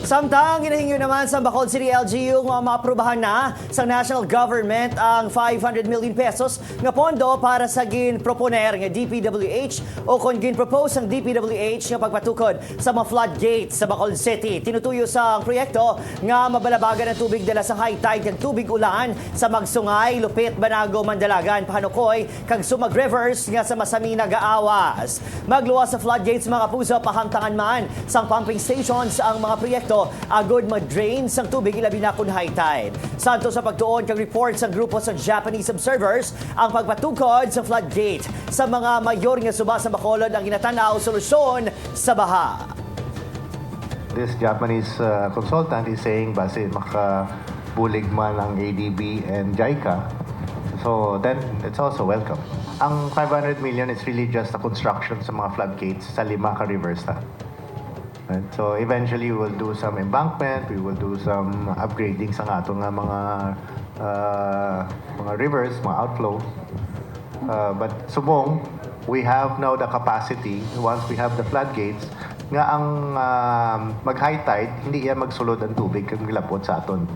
Samtang hinahingyo naman sa Bacolod City LGU nga maaprubahan na sa national government ang 500 million pesos nga pondo para sa ginproponer nga DPWH o kung ginpropose ang DPWH nga pagpatukod sa mga floodgates sa Bacolod City. Tinutuyo sa proyekto nga mabalabagan ang tubig dala sa high tide ng tubig ulan sa Magsungay, Lupit, Banago, Mandalagan, Pahanukoy, kag Sumag Rivers nga sa masami nagaawas. Magluwas sa floodgates mga puso pahamtangan man sang pumping stations ang mga proyekto agod mag-drain sang tubig ilabi na kun high tide. Santo sa pagtuon kag report sa grupo sa Japanese observers ang pagpatukod sa floodgate sa mga mayor nga suba sa Bacolod ang ginatanaw solusyon sa baha. This Japanese consultant is saying base makabulig man ang ADB and JICA. So then it's also welcome. Ang 500 million is really just a construction sa mga floodgates sa 5 ka rivers na. Right? So eventually we will do some embankment, we will do some upgrading sa ato nga mga rivers, mga outflows. But subong, we have now the capacity once we have the floodgates nga ang mag high tide hindi iya magsulod ang tubig kag milapot sa aton.